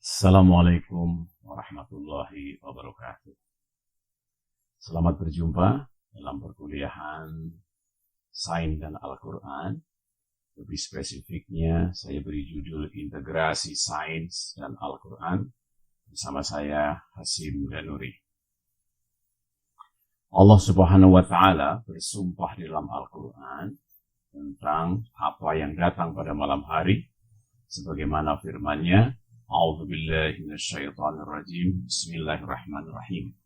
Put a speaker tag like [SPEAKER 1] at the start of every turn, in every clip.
[SPEAKER 1] Assalamualaikum warahmatullahi wabarakatuh. Selamat berjumpa dalam perkuliahan Sains dan Al-Quran. Lebih spesifiknya, saya beri judul Integrasi Sains dan Al-Quran bersama saya, Hasim Danuri. Allah Subhanahu wa Ta'ala bersumpah di dalam Al-Quran tentang apa yang datang pada malam hari, sebagaimana firman-Nya, A'udzu billahi minasyaitonir rajim. Bismillahirrahmanirrahim.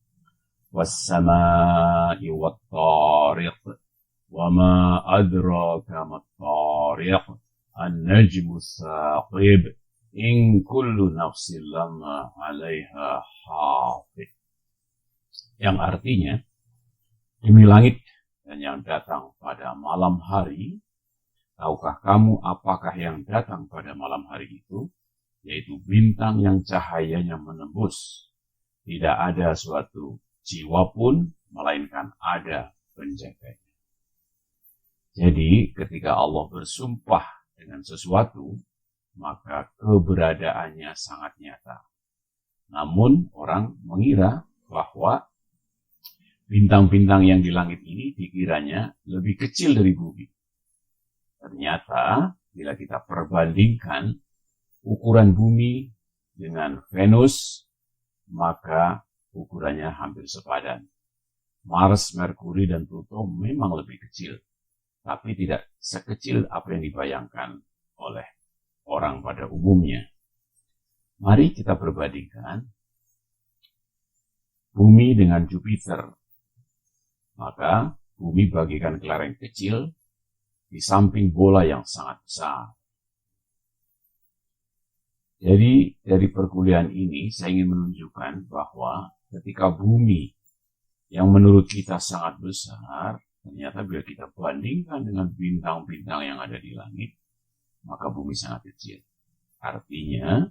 [SPEAKER 1] Was-samaa'i wat-tariq. Wa ma adraka mat-tariq. An-najmu as-saqib. In kullu nafsin lamma 'alaiha hafiz. Yang artinya, demi langit dan yang datang pada malam hari, tahukah kamu apakah yang datang pada malam hari itu? Yaitu bintang yang cahayanya menembus. Tidak ada suatu jiwa pun, melainkan ada penjaganya. Jadi, ketika Allah bersumpah dengan sesuatu, maka keberadaannya sangat nyata. Namun, orang mengira bahwa bintang-bintang yang di langit ini dikiranya lebih kecil dari bumi. Ternyata, bila kita perbandingkan ukuran bumi dengan Venus, maka ukurannya hampir sepadan. Mars, Merkuri, dan Pluto memang lebih kecil, tapi tidak sekecil apa yang dibayangkan oleh orang pada umumnya. Mari kita perbandingkan bumi dengan Jupiter. Maka bumi bagikan kelereng kecil di samping bola yang sangat besar. Jadi dari perkuliahan ini saya ingin menunjukkan bahwa ketika bumi yang menurut kita sangat besar, ternyata bila kita bandingkan dengan bintang-bintang yang ada di langit, maka bumi sangat kecil. Artinya,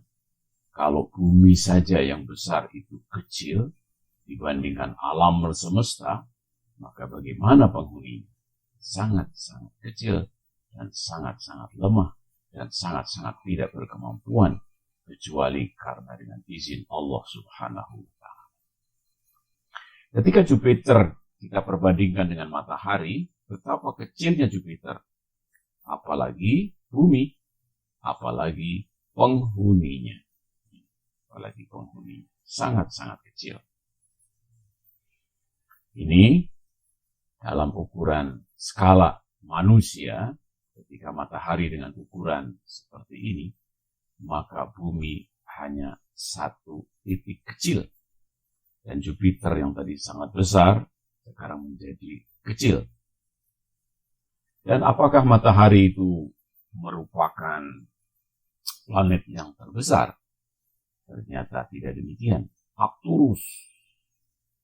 [SPEAKER 1] kalau bumi saja yang besar itu kecil dibandingkan alam semesta, maka bagaimana penghuninya? Sangat-sangat kecil dan sangat-sangat lemah dan sangat-sangat tidak berkemampuan, kecuali karena dengan izin Allah Subhanahu wa Ta'ala. Ketika Jupiter kita perbandingkan dengan matahari, betapa kecilnya Jupiter. Apalagi bumi, apalagi penghuninya. Sangat-sangat kecil. Ini dalam ukuran skala manusia, ketika matahari dengan ukuran seperti ini, maka bumi hanya satu titik kecil. Dan Jupiter yang tadi sangat besar, sekarang menjadi kecil. Dan apakah matahari itu merupakan planet yang terbesar? Ternyata tidak demikian. Arcturus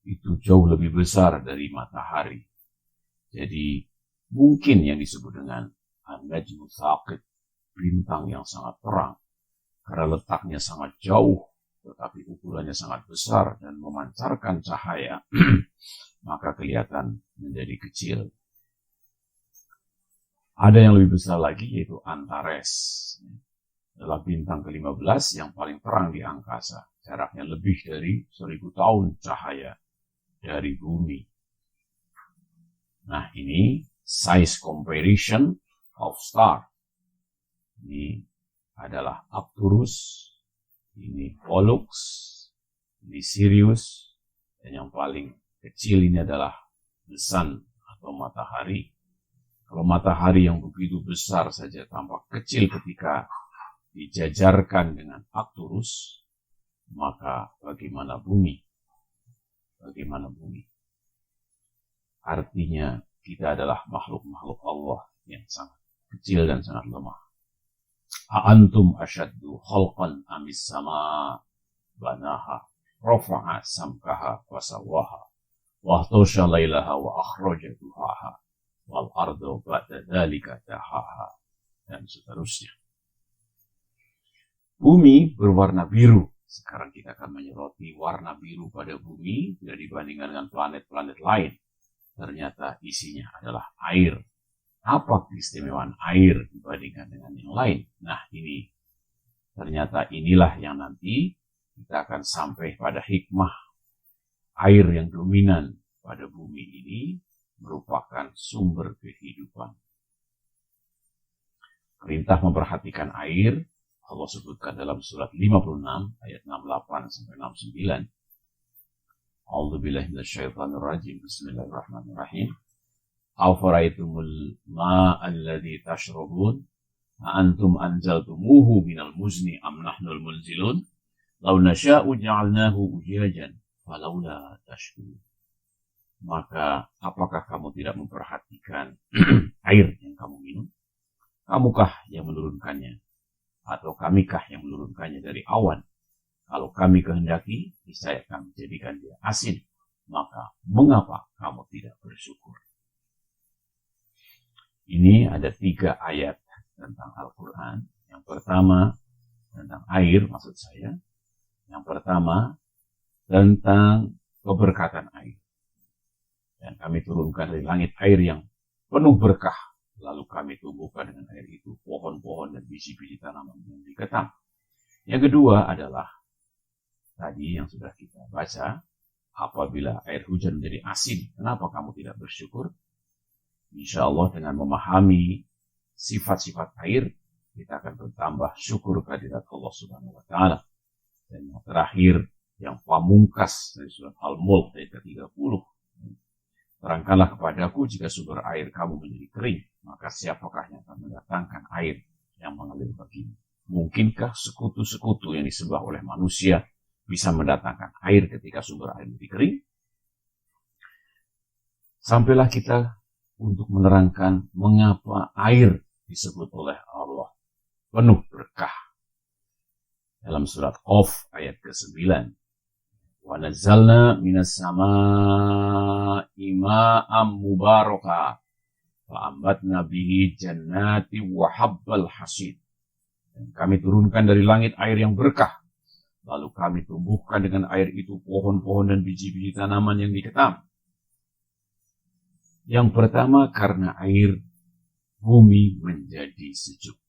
[SPEAKER 1] itu jauh lebih besar dari matahari. Jadi mungkin yang disebut dengan An-Najmu as-Saqib, bintang yang sangat terang, karena letaknya sangat jauh, tetapi ukurannya sangat besar dan memancarkan cahaya, maka kelihatan menjadi kecil. Ada yang lebih besar lagi, yaitu Antares. Adalah bintang ke-15 yang paling terang di angkasa. Jaraknya lebih dari 1000 tahun cahaya dari bumi. Nah, ini size comparison of star. Ini adalah Arcturus, ini Pollux, ini Sirius, dan yang paling kecil ini adalah The Sun atau matahari. Kalau matahari yang begitu besar saja tampak kecil ketika dijajarkan dengan Arcturus, maka bagaimana bumi? Bagaimana bumi? Artinya kita adalah makhluk-makhluk Allah yang sangat kecil dan sangat lemah. A'antum asyaddu khalqan amis sama banaha rafa'a samkaha wa sawaha wa ahtasha lailaha wa akhraja duhaha wal ardu ba'da dzalika dahaha, dan seterusnya. Bumi berwarna biru. Sekarang kita akan menyoroti warna biru pada bumi bila dibandingkan dengan planet-planet lain. Ternyata isinya adalah air. Apa keistimewaan air dibandingkan dengan yang lain? Nah, ini Ternyata inilah yang nanti kita akan sampai pada hikmah air yang dominan pada bumi ini merupakan sumber kehidupan. Perintah memperhatikan air Allah sebutkan dalam surat 56 ayat 68 sampai 69. A'udzubillahi minasyaitonirrajim. Bismillahirrahmanirrahim. Afara'aytumul ma'al ladzi tashrabun a antum anzaltumuhu minal muzni am nahnul munzilun law nasya'u ja'alnahu ujajan falaula tashkurun. Maka apakah kamu tidak memperhatikan air yang kamu minum? Kamukah yang menurunkannya? Atau kamikah yang menurunkannya dari awan? Kalau kami kehendaki, niscaya kami jadikan dia asin. Maka mengapa kamu tidak bersyukur? Ini ada 3 ayat tentang Al-Quran. Yang pertama tentang air, maksud saya. Yang pertama tentang keberkatan air. Dan kami turunkan dari langit air yang penuh berkah. Lalu kami tumbuhkan dengan air itu pohon-pohon dan biji-biji tanaman yang diketam. Yang kedua adalah tadi yang sudah kita baca, apabila air hujan menjadi asin, kenapa kamu tidak bersyukur? Insya Allah dengan memahami sifat-sifat air, kita akan bertambah syukur kehadirat Allah Subhanahu wa Ta'ala. Dan yang terakhir, yang pamungkas dari surat Al-Mulk ayat ke-30. Terangkanlah kepadaku jika sumber air kamu menjadi kering, maka siapakah yang akan mendatangkan air yang mengalir bagimu? Mungkinkah sekutu-sekutu yang disembah oleh manusia bisa mendatangkan air ketika sumber air menjadi kering? Sampailah kita untuk menerangkan mengapa air disebut oleh Allah penuh berkah. Dalam surat Qaf ayat ke-9. Wa nazzalna minas samaa'i ma'am mubaraka fa ambatna bihi jannati wa habbal hasid. Dan kami turunkan dari langit air yang berkah. Lalu kami tumbuhkan dengan air itu pohon-pohon dan biji-biji tanaman yang diketam. Yang pertama karena air bumi menjadi sejuk.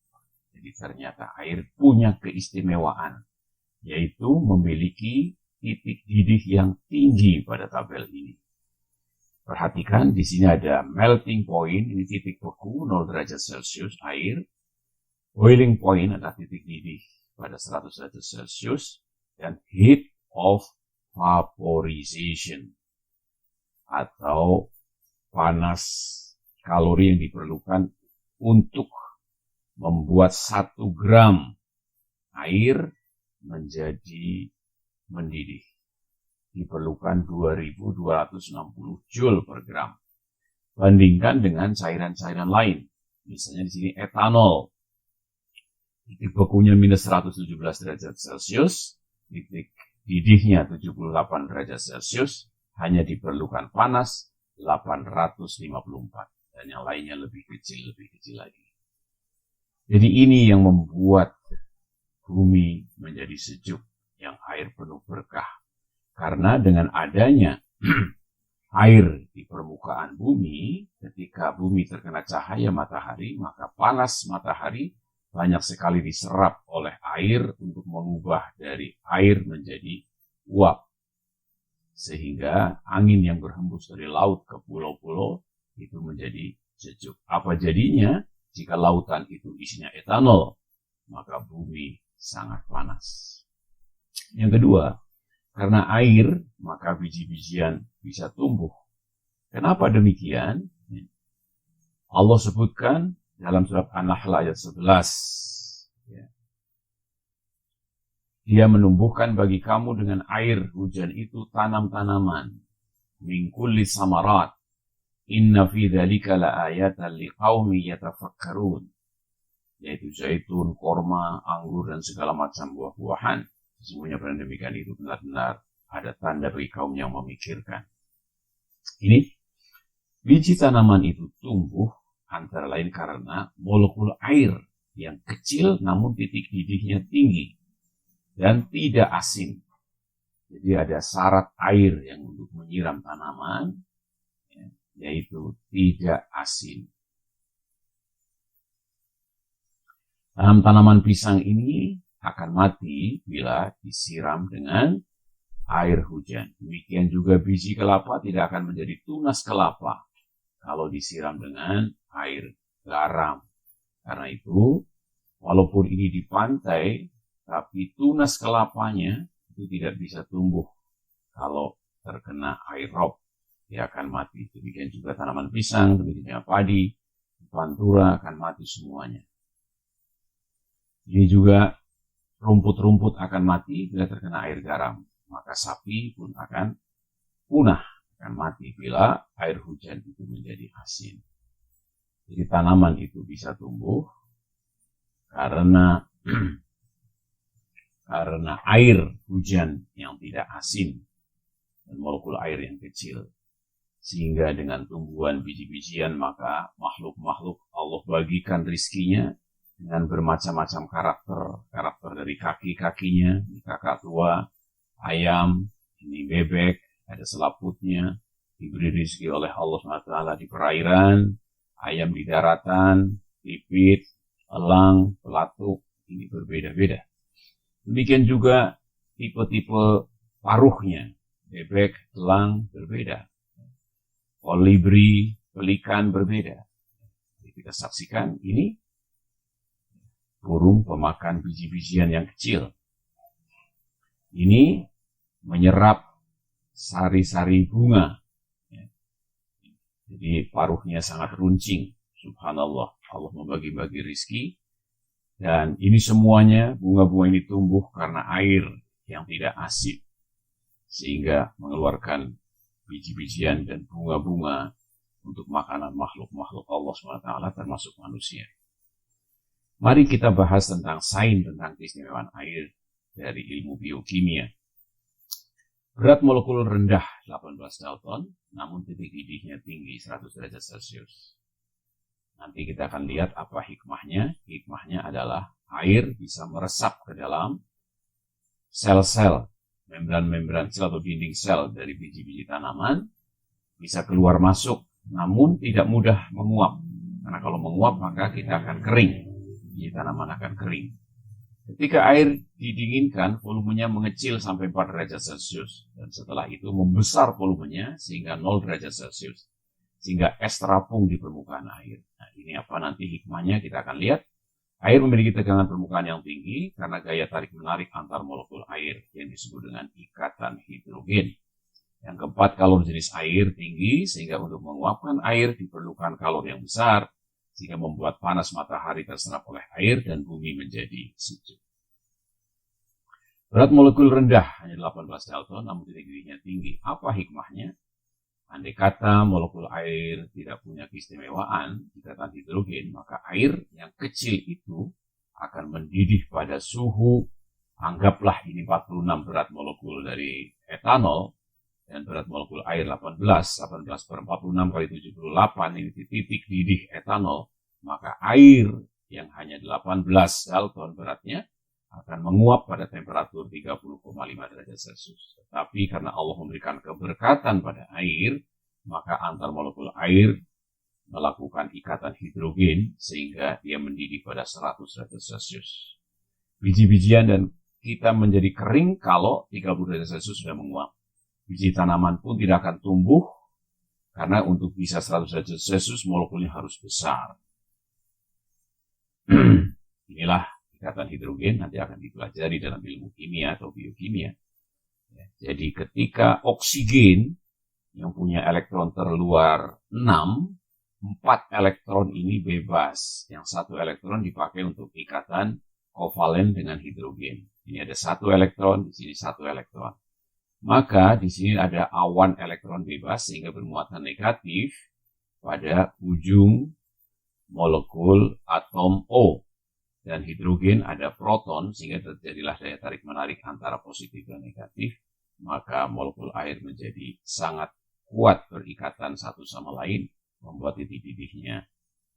[SPEAKER 1] Jadi ternyata air punya keistimewaan, yaitu memiliki titik didih yang tinggi pada tabel ini. Perhatikan di sini ada melting point, ini titik beku 0 derajat Celcius air. Boiling point adalah titik didih pada 100 derajat Celcius. Dan heat of vaporization atau panas kalori yang diperlukan untuk membuat 1 gram air menjadi mendidih. Diperlukan 2260 Joule per gram. Bandingkan dengan cairan-cairan lain. Misalnya di sini etanol. Titik bekunya minus 117 derajat Celcius. Titik didihnya 78 derajat Celcius. Hanya diperlukan panas 854. Dan yang lainnya lebih kecil lagi. Jadi ini yang membuat bumi menjadi sejuk. Yang air penuh berkah. Karena dengan adanya air di permukaan bumi, ketika bumi terkena cahaya matahari, maka panas matahari banyak sekali diserap oleh air untuk mengubah dari air menjadi uap. Sehingga angin yang berhembus dari laut ke pulau-pulau itu menjadi sejuk. Apa jadinya jika lautan itu isinya etanol? Maka bumi sangat panas. Yang kedua, karena air, maka biji-bijian bisa tumbuh. Kenapa demikian? Allah sebutkan dalam surat An-Nahl ayat 11. Dia menumbuhkan bagi kamu dengan air hujan itu tanam-tanaman. Min kulli samarat. Inna fi dzalika laayatan liqaumi yatafakkarun. Yaitu zaitun, korma, anggur, dan segala macam buah-buahan. Sesungguhnya pada demikian itu benar-benar ada tanda bagi kaum yang memikirkan. Ini biji tanaman itu tumbuh antara lain karena molekul air yang kecil namun titik didihnya tinggi dan tidak asin. Jadi ada syarat air yang untuk menyiram tanaman, yaitu tidak asin. Dalam tanaman pisang ini akan mati bila disiram dengan air hujan. Demikian juga biji kelapa tidak akan menjadi tunas kelapa kalau disiram dengan air garam. Karena itu, walaupun ini di pantai, tapi tunas kelapanya itu tidak bisa tumbuh kalau terkena air rob. Dia akan mati. Demikian juga tanaman pisang, demikian juga padi, pantura akan mati semuanya. Ini juga rumput-rumput akan mati bila terkena air garam. Maka sapi pun akan punah, akan mati bila air hujan itu menjadi asin. Jadi tanaman itu bisa tumbuh karena air hujan yang tidak asin dan molekul air yang kecil. Sehingga dengan tumbuhan biji-bijian maka makhluk-makhluk Allah bagikan rizkinya dengan bermacam-macam karakter dari kaki-kakinya, kakak tua, ayam, ini bebek, ada selaputnya, diberi rezeki oleh Allah SWT di perairan, ayam di daratan, pipit, elang, pelatuk, ini berbeda-beda. Demikian juga tipe-tipe paruhnya, bebek, elang berbeda, kolibri, pelikan berbeda. Jadi kita saksikan ini burung pemakan biji-bijian yang kecil. Ini menyerap sari-sari bunga. Jadi paruhnya sangat runcing. Subhanallah, Allah membagi-bagi rizki. Dan ini semuanya, bunga-bunga ini tumbuh karena air yang tidak asin. Sehingga mengeluarkan biji-bijian dan bunga-bunga untuk makanan makhluk-makhluk Allah SWT termasuk manusia. Mari kita bahas tentang sains tentang keistimewaan air dari ilmu biokimia. Berat molekul rendah 18 Dalton, namun titik didihnya tinggi 100 derajat Celcius. Nanti kita akan lihat apa hikmahnya. Hikmahnya adalah air bisa meresap ke dalam sel-sel, membran-membran sel atau dinding sel dari biji-biji tanaman, bisa keluar masuk, namun tidak mudah menguap. Karena kalau menguap maka kita akan kering. Biji tanaman akan kering. Ketika air didinginkan, volumenya mengecil sampai 4 derajat Celcius. Dan setelah itu membesar volumenya sehingga 0 derajat Celcius. Sehingga es terapung di permukaan air. Nah, ini apa nanti hikmahnya kita akan lihat. Air memiliki tegangan permukaan yang tinggi karena gaya tarik-menarik antar molekul air yang disebut dengan ikatan hidrogen. Yang keempat, kalor jenis air tinggi sehingga untuk menguapkan air diperlukan kalor yang besar. Sehingga membuat panas matahari terserap oleh air dan bumi menjadi sejuk. Berat molekul rendah hanya 18 Dalton, namun titik didihnya tinggi. Apa hikmahnya? Andai kata molekul air tidak punya keistimewaan ikatan hidrogen, maka air yang kecil itu akan mendidih pada suhu, anggaplah ini 46 berat molekul dari etanol, dan berat molekul air 18 per 46 kali 78, ini titik didih etanol, maka air yang hanya 18 Dalton beratnya akan menguap pada temperatur 30,5 derajat Celcius. Tetapi karena Allah memberikan keberkatan pada air, maka antar molekul air melakukan ikatan hidrogen sehingga dia mendidih pada 100 derajat Celcius. Biji-bijian dan kita menjadi kering kalau 30 derajat Celcius sudah menguap. Biji tanaman pun tidak akan tumbuh karena untuk bisa 100 derajat Celcius molekulnya harus besar. Inilah ikatan hidrogen, nanti akan dipelajari dalam ilmu kimia atau biokimia. Jadi ketika oksigen yang punya elektron terluar 6, 4 elektron ini bebas. Yang 1 elektron dipakai untuk ikatan kovalen dengan hidrogen. Ini ada 1 elektron, di sini 1 elektron. Maka di sini ada awan elektron bebas sehingga bermuatan negatif pada ujung molekul atom O. Dan hidrogen ada proton sehingga terjadilah daya tarik menarik antara positif dan negatif. Maka molekul air menjadi sangat kuat berikatan satu sama lain, membuat titik didihnya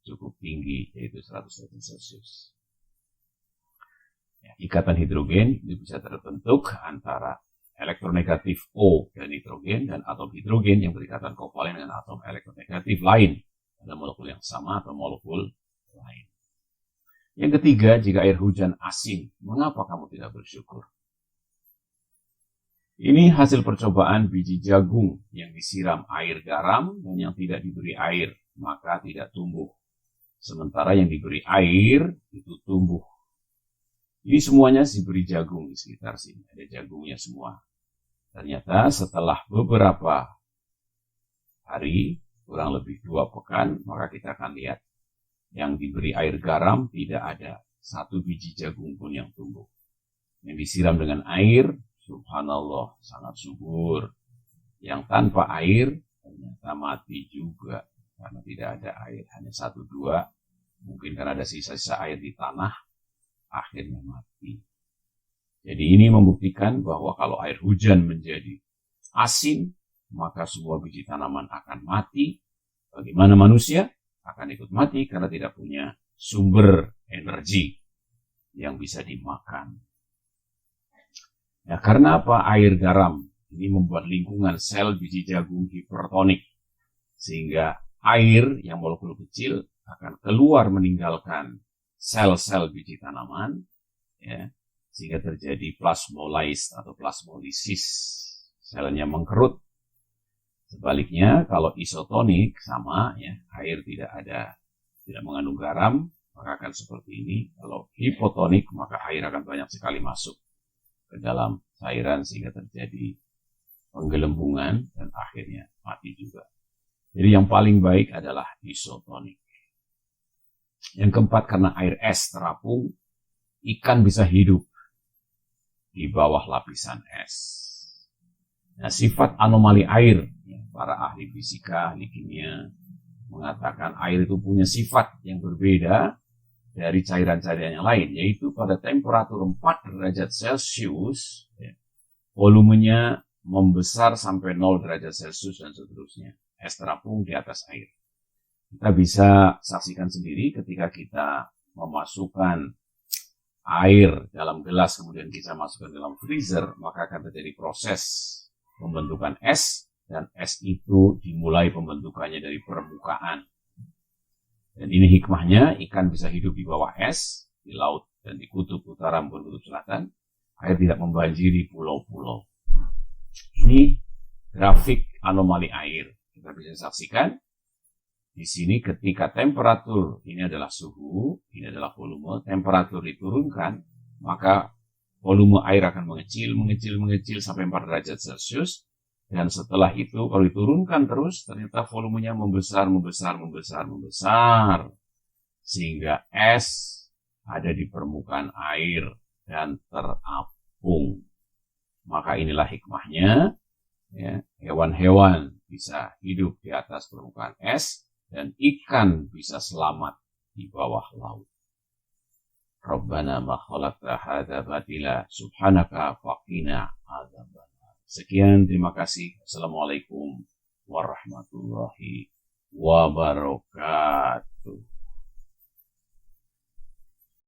[SPEAKER 1] cukup tinggi, yaitu 100 derajat Celcius. Ya, ikatan hidrogen itu bisa terbentuk antara elektronegatif O dan nitrogen dan atom hidrogen yang berikatan kovalen dengan atom elektronegatif lain pada molekul yang sama atau molekul lain. Yang ketiga, jika air hujan asin, mengapa kamu tidak bersyukur? Ini hasil percobaan biji jagung yang disiram air garam dan yang tidak diberi air, maka tidak tumbuh. Sementara yang diberi air, itu tumbuh. Ini semuanya diberi jagung di sekitar sini. Ada jagungnya semua. Ternyata setelah beberapa hari, kurang lebih 2 pekan, maka kita akan lihat yang diberi air garam tidak ada satu biji jagung pun yang tumbuh. Yang disiram dengan air, subhanallah, sangat subur. Yang tanpa air, ternyata mati juga. Karena tidak ada air, hanya 1-2. Mungkin karena ada sisa-sisa air di tanah, akhirnya mati. Jadi ini membuktikan bahwa kalau air hujan menjadi asin, maka semua biji tanaman akan mati. Bagaimana manusia? Akan ikut mati karena tidak punya sumber energi yang bisa dimakan. Ya, karena apa? Air garam ini membuat lingkungan sel biji jagung hipertonik, sehingga air yang molekul kecil akan keluar meninggalkan sel-sel biji tanaman, ya, sehingga terjadi plasmolysis atau plasmolisis, selnya mengkerut. Sebaliknya, kalau isotonik sama, ya, air tidak mengandung garam, maka akan seperti ini. Kalau hipotonik, maka air akan banyak sekali masuk ke dalam cairan sehingga terjadi penggelembungan dan akhirnya mati juga. Jadi yang paling baik adalah isotonik. Yang keempat, karena air es terapung, ikan bisa hidup di bawah lapisan es. Nah, sifat anomali air, para ahli fisika, ahli kimia mengatakan air itu punya sifat yang berbeda dari cairan-cairan yang lain, yaitu pada temperatur 4 derajat Celcius, volumenya membesar sampai 0 derajat Celcius dan seterusnya. Es terapung di atas air. Kita bisa saksikan sendiri ketika kita memasukkan air dalam gelas, kemudian kita masukkan dalam freezer, maka akan terjadi proses pembentukan es, dan es itu dimulai pembentukannya dari permukaan. Dan ini hikmahnya, ikan bisa hidup di bawah es, di laut dan di kutub utara maupun kutub selatan. Air tidak membanjiri pulau-pulau. Ini grafik anomali air. Kita bisa saksikan di sini ketika temperatur, ini adalah suhu, ini adalah volume, temperatur diturunkan, maka volume air akan mengecil sampai 4 derajat Celcius. Dan setelah itu, kalau diturunkan terus, ternyata volumenya membesar. Sehingga es ada di permukaan air dan terapung. Maka inilah hikmahnya, ya, hewan-hewan bisa hidup di atas permukaan es, dan ikan bisa selamat di bawah laut. Rabbana ma khalaqta hadza batila subhanaka faqina adzaban. Sekian, terima kasih. Assalamualaikum warahmatullahi wabarakatuh.